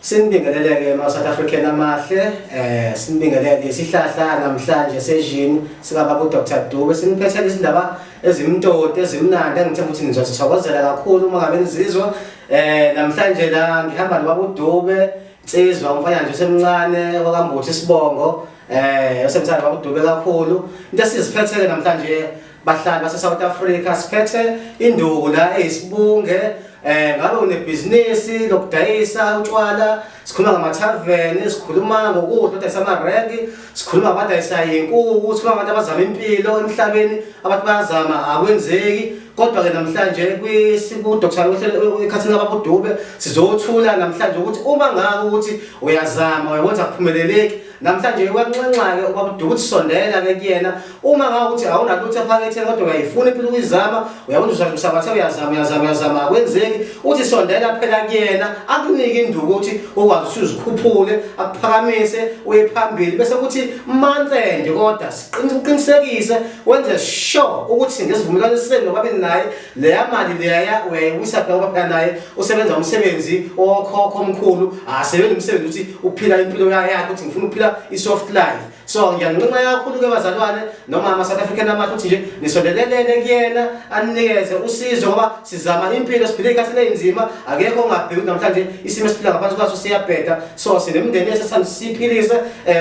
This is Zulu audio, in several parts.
Sinibingelele-ke ma-South African amahle, sinibingelele isihlahla namhlanje sejini sikababa uDr Dube. Siniphethele izindaba ezimntoto ezimnandi engithemba ukuthi nizosithokozela kakhulu uma ngabe nizizwa. Namhlanje la ngihamba nobaba uDube, insizwa umfana nje osemncane wakambuthi isibongo, osemthanda baba uDube kakhulu. Into esiziphethele namhlanje bahlali base South Africa, siphethe induku la eyisibunge. Ngabe unebhizinisi lokudayisa utshwala, sikhuluma ngamathaveni, sikhuluma ngokudla ukudayisa amarenki, sikhuluma ngabadayisa inkukhu, sikhuluma ngabantu abazama impilo emhlabeni, abantu bayazama akwenzeki. Kodwa ke namhlanje ku-Dr. ekhathini kababa uDube sizothula namhlanje ukuthi uma ngabe ukuthi uyazama uyabona akuphumeleleki, namhlanje kwanxenxa-ke ubaba uDube uthi sondela-ke kuyena. Uma ngabe ukuthi awunalutho ephaketheni kodwa uyayifuna impilo ukuyizama, uyabona usabathe uyazama akwenzeki, uthi sondela phela kuyena akunike induku ukuthi ukwazi ukuthi uzikhuphule, akuphakamise uye phambili, bese kuthi month end kodwa siqinisekise wenze sure ukuthi ngesivumelwano senu nobabili naye leya mali leya uyayibuyisa ngoba phela naye usebenza umsebenzi okhokho omkhulu, asebenza umsebenzi ukuthi uphila impilo yakhe ukuthi ngifuna ukuphila i-soft life. So ngiyanqinqa kakhulu-ke bazalwane noma ama-South African amahle ukuthi nje nisondelelele kuyena anikeze usizo ngoba sizama impilo, siphile ey'khathini ey'nzima, akekho ongabheki namhlanje isimo esiphila ngaphansi kwaso siyabheda. So sinemindeni esithanda siyiphilise.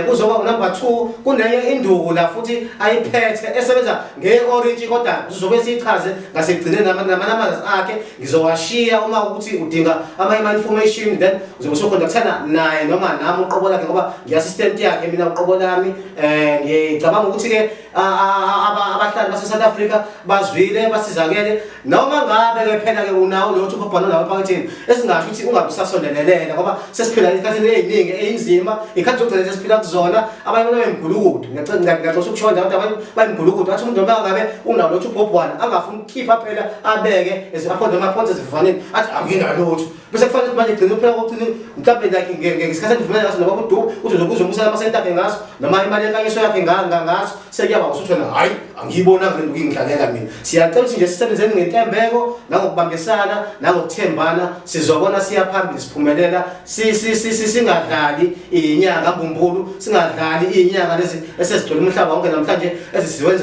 Kuzoba number 2 kunenye induku la futhi ayiphethe esebenza nge-orange kodwa sizobe siyichaze ngasekugcineni nama-numbers akhe ngizowashiya uma ukuthi udinga ama-information, then uzobe usukhondaktana naye noma nami uqobo lakhe ngoba ngi-assistant yakhe mina uqobo lami. Ngicabanga ukuthi-ke abahlali base-South Africa bazwile basizakele, noma ngabe-ke phela-ke unawo lowo ubhubhano lawo ephaketheni esingasho ukuthi ungabe usasondelelela ngoba sesiphila ezikhathini ey'ningi ey'nzima, iy'khathi zokugcina sesiphila kuzona. Abanye bayimgulukudu, ngiyaxoxa ukusho nje abantu bayimgulukudu, athi umuntu noma ngabe unawo lowo ubhubhwana angafuni ukukhipha phela abeke aphonde amaphonse ezivaneni athi anginalutho, bese kufanele ukuthi manje gcina phela kokuthi mhlawumbe like ngesikhathi endivumelana ngaso nobaba uDube uthi uzokuza umusela amasenti akhe ngaso noma imali yenkanyiso yakhe ngaso, sekuyaba usuthi wena hayi angiyibonanga le nto ingidlalela mina. Siyacela ukuthi nje sisebenzeni ngentembeko nangokubambisana nangokuthembana, sizobona siya phambili siphumelela, singadlali inyanga mbumbulu, singadlali inyanga lezi esezigcwele umhlaba wonke namhlanje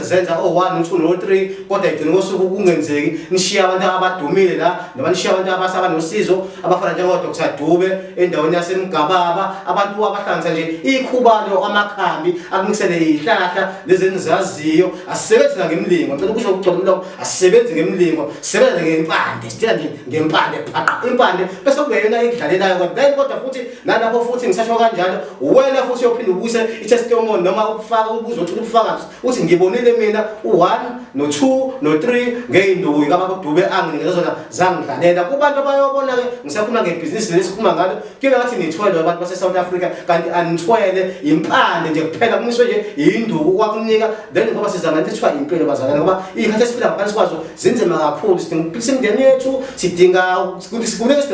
zenza o1 no2 no3 kodwa igcina ngosuku kungenzeki. Nishiya abantu abadumile la noma nishiya abantu abanosizo abafana njengo-Dr. Dube endaweni yasemgababa, abantu abahlanganisa nje ikhubalo amakhambi akunikisele ihlahla lezi enizaziyo. Asisebenzi ngemlingo, ngicela ukusho ukugcola umlomo, asisebenzi ngemlingo, sisebenza ngempande, sithatha nje ngempande phaqa impande bese kungeyona ekudlalelayo kodwa futhi nalapho futhi ngisasho kanjalo wena futhi uyophinda ubuse i-testimony noma ukufaka ubuzo uthi ubufakazi uthi ngibonile mina u1 no2 no3 ngey'nduku kababa uDube anginikeza zona zangidlalela. Kubantu abayobona-ke ngisakhuluma ngebhizinisi leli sikhuluma ngalo kuyobe ngathi nithwele abantu base-South Africa, kanti anithwele impande nje kuphela, kumiswe nje induku kwakunika. Then ngoba sizama into ethiwa impilo bazalwane ngoba iy'khathi esiphila ngaphansi kwazo zinzima kakhulu, sidinga ukuphilisa imindeni yethu, sidinga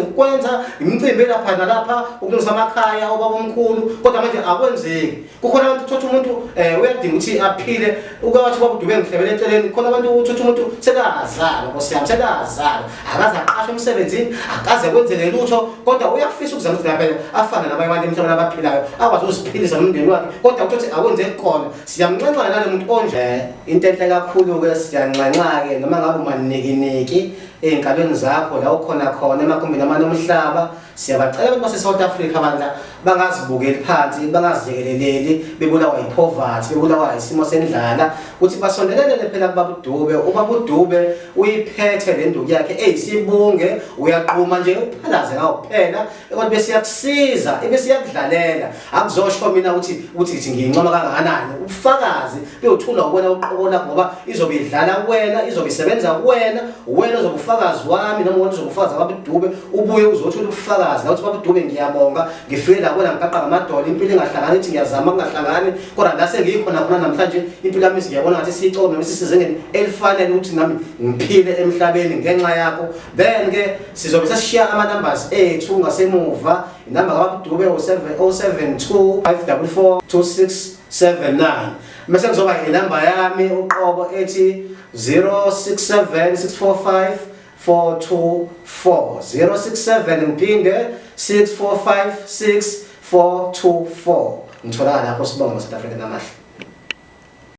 ukwenza imicimbi elapha nalapha, ukulungisa amakhaya obaba omkhulu, kodwa manje akwenzeki. Kukhona abantu uthatha umuntu uyadinga ukuthi aphile, ukawathi ubaba uDube ngihlebele eceleni, khona abantu uthatha umuntu sekazalwa Nkosi yami, sekazalwa akaze aqashwe emsebenzini, akaze kwenzeke lutho, kodwa uyafisa ukuzama ukuthi phela afane nabanye abantu emhlabeni abaphilayo akwazi ukuziphilisa nomndeni wakhe, kodwa ukuthi akwenzeki khona. Siyamnxenxa nalo muntu onje. Into enhle kakhulu-ke siyanxenxa-ke noma ngabe umanikiniki ey'nkalweni zakho la ukhona khona emakhumbini amanye omhlaba. Siyabacela abantu base-South Africa bandla bangazibukeli phansi, bangaziyekeleleli bebulawa yi-poverty, bebulawa isimo sendlala, ukuthi basondelelele phela kubaba uDube. Ubaba uDube uyiphethe le nduku yakhe eyisibunge, uyaqhuma nje uphalaze ngawo kuphela kodwa bese iyakusiza, bese iyakudlalela. Akuzosho mina ukuthi ngiyincoma kangakanani, ubufakazi buyothula ukubona uqobo lakho ngoba izobe idlala kuwena, izobe isebenza kuwena, wena uzobe ufakazi wami noma wena uzobe ufakazi kababa uDube, ubuye uzothola ubufakazi ukuthi baba uDube ngiyabonga ngifike la kuwena ngiqaqa ngamadolo, impilo engahlangani ithi ngiyazama kungahlangani, kodwa la sengikhona khona namhlanje impilo yami ngiyabona ngathi siyicome noma sisezingeni elifanele ukuthi nami ngiphile emhlabeni ngenxa yakho. Then-ke sizobe sesishiya ama-numbers ethu ngasemuva. Inamba kababa uDube 072 544 2679. Mase kuzoba inamba yami uqobo ethi 067 645 424 067 ngiphinde 645 6424 ngitholakala lapho Sibonga South Africa namahle.